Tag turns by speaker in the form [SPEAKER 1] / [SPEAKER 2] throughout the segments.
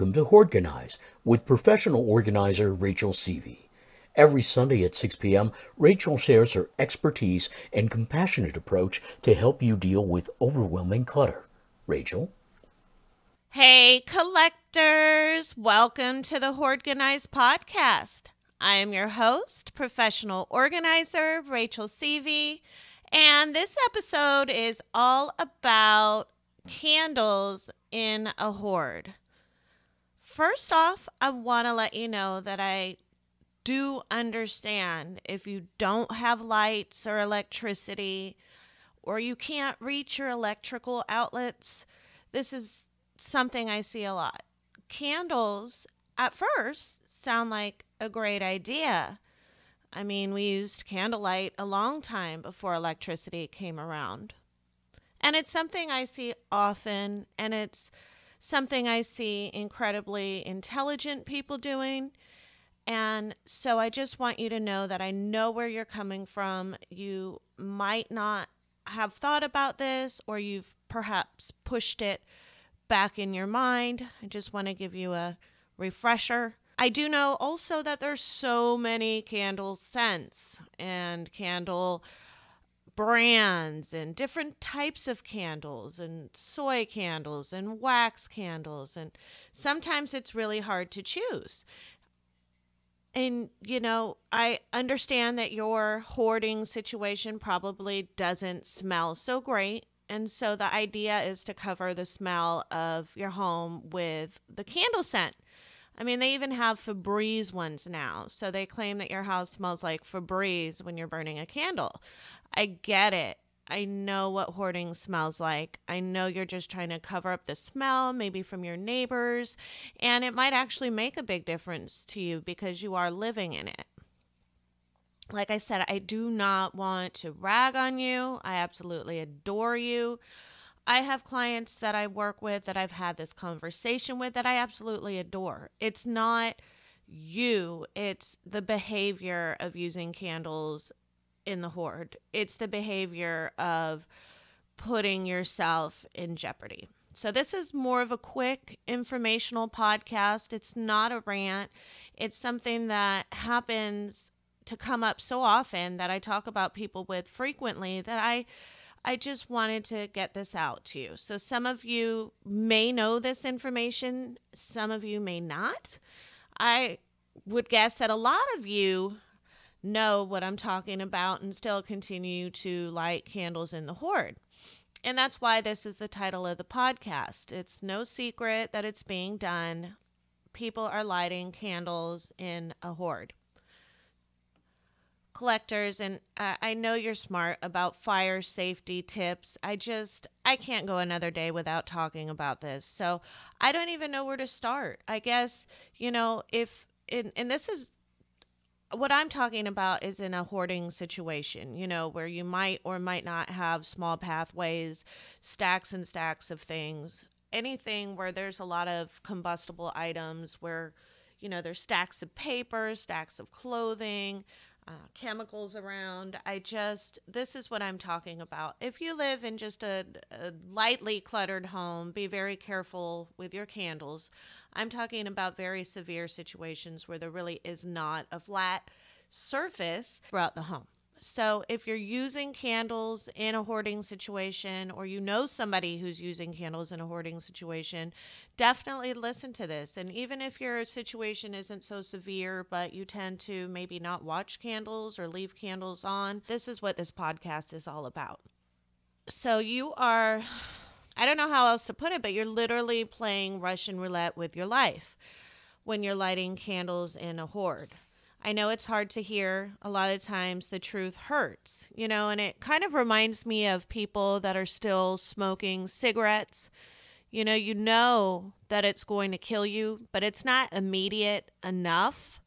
[SPEAKER 1] Welcome to Hoardganize with professional organizer Rachel Seavey. Every Sunday at 6 p.m., Rachel shares her expertise and compassionate approach to help you deal with overwhelming clutter. Rachel?
[SPEAKER 2] Hey, collectors! Welcome to the Hoardganize Podcast. I am your host, professional organizer Rachel Seavey, and this episode is all about candles in a hoard. First off, I want to let you know that I do understand if you don't have lights or electricity or you can't reach your electrical outlets. This is something I see a lot. Candles at first sound like a great idea. I mean, we used candlelight a long time before electricity came around. And it's something I see often, and it's something I see incredibly intelligent people doing. And so I just want you to know that I know where you're coming from. You might not have thought about this, or you've perhaps pushed it back in your mind. I just want to give you a refresher. I do know also that there's so many candle scents and candle brands and different types of candles and soy candles and wax candles, and sometimes it's really hard to choose. And, I understand that your hoarding situation probably doesn't smell so great. And so the idea is to cover the smell of your home with the candle scent. I mean, they even have Febreze ones now. So they claim that your house smells like Febreze when you're burning a candle. I get it. I know what hoarding smells like. I know you're just trying to cover up the smell, maybe from your neighbors, and it might actually make a big difference to you because you are living in it. Like I said, I do not want to rag on you. I absolutely adore you. I have clients that I work with that I've had this conversation with that I absolutely adore. It's not you, it's the behavior of using candles in the hoard. It's the behavior of putting yourself in jeopardy. So this is more of a quick informational podcast. It's not a rant. It's something that happens to come up so often that I talk about people with frequently that I just wanted to get this out to you. So some of you may know this information, some of you may not. I would guess that a lot of you know what I'm talking about and still continue to light candles in the hoard. And that's why this is the title of the podcast. It's no secret that it's being done. People are lighting candles in a hoard. Collectors, and I know you're smart about fire safety tips. I can't go another day without talking about this. So I don't even know where to start. I guess, and this is what I'm talking about is in a hoarding situation, where you might or might not have small pathways, stacks and stacks of things, anything where there's a lot of combustible items, where, there's stacks of paper, stacks of clothing, chemicals around. This is what I'm talking about. If you live in just a lightly cluttered home, be very careful with your candles. I'm talking about very severe situations where there really is not a flat surface throughout the home. So if you're using candles in a hoarding situation, or you know somebody who's using candles in a hoarding situation, definitely listen to this. And even if your situation isn't so severe, but you tend to maybe not watch candles or leave candles on, this is what this podcast is all about. So I don't know how else to put it, but you're literally playing Russian roulette with your life when you're lighting candles in a hoard. I know it's hard to hear. A lot of times the truth hurts, and it kind of reminds me of people that are still smoking cigarettes. You know that it's going to kill you, but it's not immediate enough.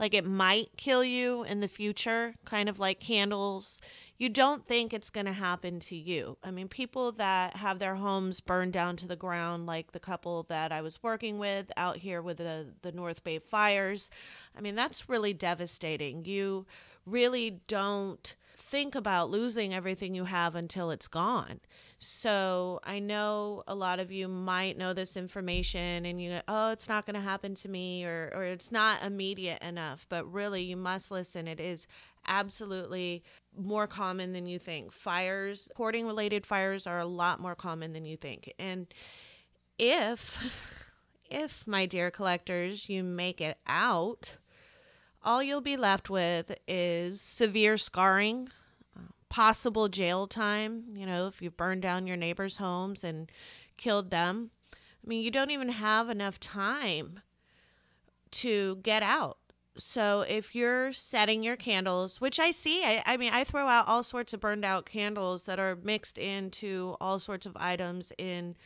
[SPEAKER 2] Like it might kill you in the future, kind of like candles. You don't think it's going to happen to you. I mean, people that have their homes burned down to the ground, like the couple that I was working with out here with the North Bay fires. I mean, that's really devastating. You really don't think about losing everything you have until it's gone. So I know a lot of you might know this information and you go, oh, it's not going to happen to me, or it's not immediate enough. But really, you must listen. It is absolutely more common than you think. Fires, hoarding related fires, are a lot more common than you think. And if, if, my dear collectors, you make it out, all you'll be left with is severe scarring, possible jail time, if you burn down your neighbors' homes and killed them. I mean, you don't even have enough time to get out. So if you're setting your candles, which I see, I mean, I throw out all sorts of burned out candles that are mixed into all sorts of items in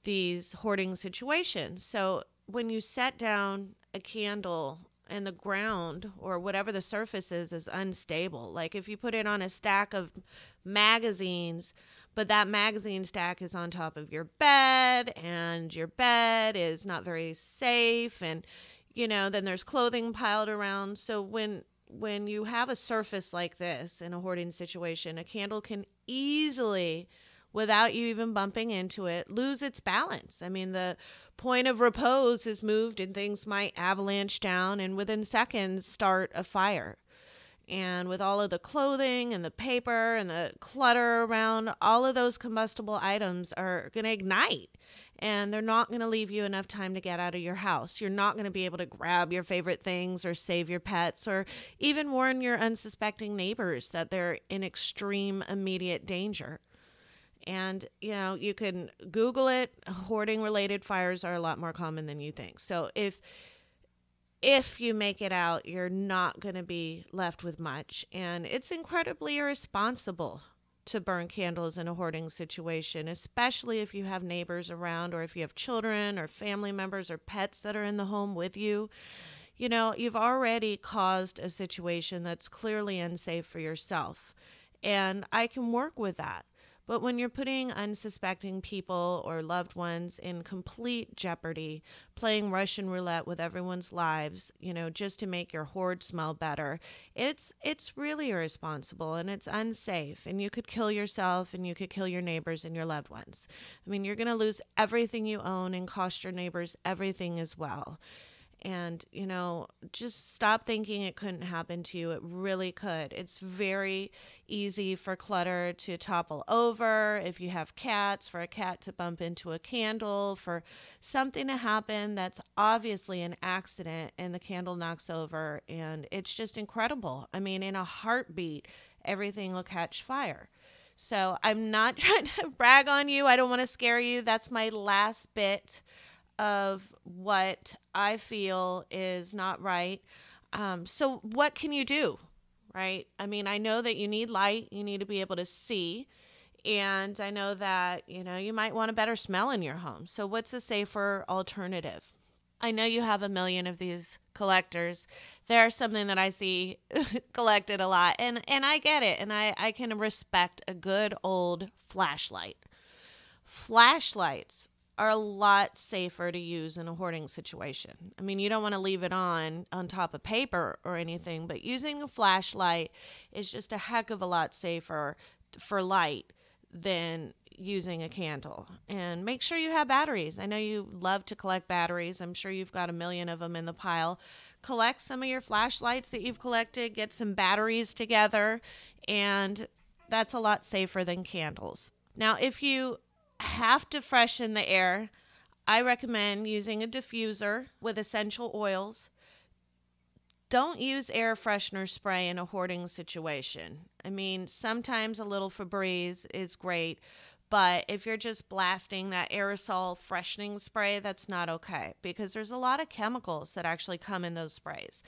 [SPEAKER 2] these hoarding situations. So when you set down a candle and the ground or whatever the surface is unstable, like if you put it on a stack of magazines, but that magazine stack is on top of your bed and your bed is not very safe, and then there's clothing piled around. So when you have a surface like this in a hoarding situation, a candle can easily, without you even bumping into it, lose its balance. I mean, the point of repose is moved and things might avalanche down and within seconds start a fire. And with all of the clothing and the paper and the clutter around, all of those combustible items are going to ignite. And they're not going to leave you enough time to get out of your house. You're not going to be able to grab your favorite things or save your pets or even warn your unsuspecting neighbors that they're in extreme immediate danger. And, you can Google it. Hoarding related fires are a lot more common than you think. So if you make it out, you're not going to be left with much. And it's incredibly irresponsible to burn candles in a hoarding situation, especially if you have neighbors around or if you have children or family members or pets that are in the home with you. You've already caused a situation that's clearly unsafe for yourself. And I can work with that. But when you're putting unsuspecting people or loved ones in complete jeopardy, playing Russian roulette with everyone's lives, just to make your hoard smell better, it's really irresponsible and it's unsafe. And you could kill yourself and you could kill your neighbors and your loved ones. I mean, you're going to lose everything you own and cost your neighbors everything as well. And, just stop thinking it couldn't happen to you. It really could. It's very easy for clutter to topple over. If you have cats, for a cat to bump into a candle, for something to happen that's obviously an accident and the candle knocks over. And it's just incredible. I mean, in a heartbeat, everything will catch fire. So I'm not trying to brag on you. I don't want to scare you. That's my last bit of what I feel is not right. So what can you do, right? I mean, I know that you need light. You need to be able to see. And I know that, you might want a better smell in your home. So what's a safer alternative? I know you have a million of these collectors. They're something that I see collected a lot. And I get it. And I can respect a good old flashlight. Flashlights are a lot safer to use in a hoarding situation. I mean, you don't want to leave it on top of paper or anything, but using a flashlight is just a heck of a lot safer for light than using a candle. And make sure you have batteries. I know you love to collect batteries. I'm sure you've got a million of them in the pile. Collect some of your flashlights that you've collected, get some batteries together, and that's a lot safer than candles. Now, if you have to freshen the air, I recommend using a diffuser with essential oils. Don't use air freshener spray in a hoarding situation. I mean, sometimes a little Febreze is great, but if you're just blasting that aerosol freshening spray, that's not okay because there's a lot of chemicals that actually come in those sprays.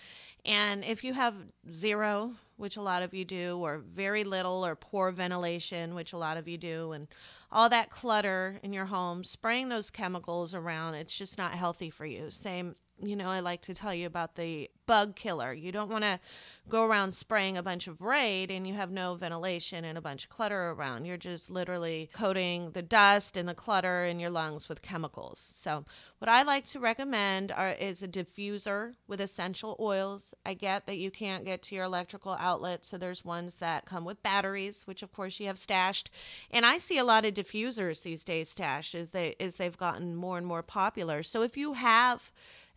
[SPEAKER 2] And if you have zero, which a lot of you do, or very little or poor ventilation, which a lot of you do, and all that clutter in your home, spraying those chemicals around, it's just not healthy for you. Same, I like to tell you about the bug killer. You don't want to go around spraying a bunch of Raid and you have no ventilation and a bunch of clutter around. You're just literally coating the dust and the clutter in your lungs with chemicals. So what I like to recommend is a diffuser with essential oils. candles. I get that you can't get to your electrical outlet, so there's ones that come with batteries, which of course you have stashed. And I see a lot of diffusers these days stashed as they've gotten more and more popular. So if you have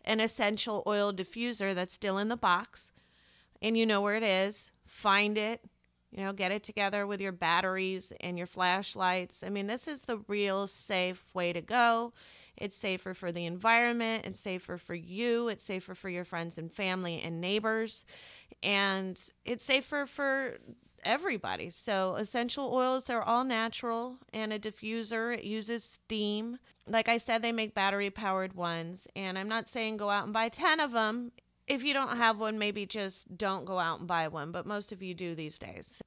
[SPEAKER 2] an essential oil diffuser that's still in the box and you know where it is, find it. Get it together with your batteries and your flashlights. I mean, this is the real safe way to go. It's safer for the environment. It's safer for you. It's safer for your friends and family and neighbors. And it's safer for everybody. So essential oils, they're all natural. And a diffuser, it uses steam. Like I said, they make battery-powered ones. And I'm not saying go out and buy 10 of them. If you don't have one, maybe just don't go out and buy one, but most of you do these days.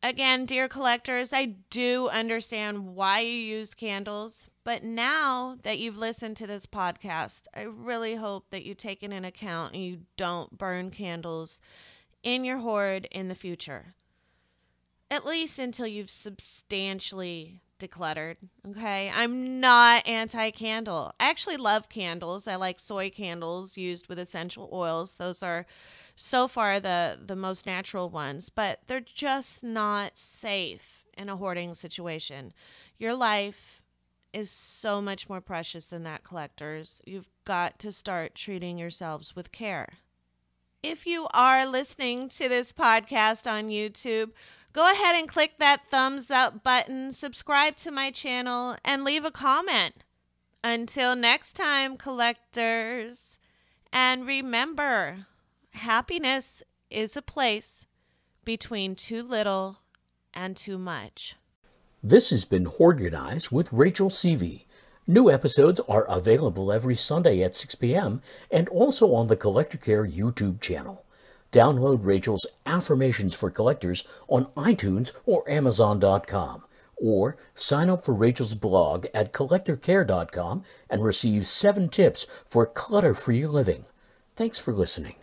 [SPEAKER 2] Again, dear collectors, I do understand why you use candles, but now that you've listened to this podcast, I really hope that you take it in account and you don't burn candles in your hoard in the future. At least until you've substantially decluttered, okay? I'm not anti-candle. I actually love candles. I like soy candles used with essential oils. Those are so far the most natural ones, but they're just not safe in a hoarding situation. Your life is so much more precious than that, collectors. You've got to start treating yourselves with care. If you are listening to this podcast on YouTube, go ahead and click that thumbs up button, subscribe to my channel, and leave a comment. Until next time, collectors. And remember, happiness is a place between too little and too much.
[SPEAKER 1] This has been Hoardganize with Rachel Seavey. New episodes are available every Sunday at 6 p.m. and also on the Collector Care YouTube channel. Download Rachel's Affirmations for Collectors on iTunes or Amazon.com, or sign up for Rachel's blog at collectorcare.com and receive 7 tips for clutter-free living. Thanks for listening.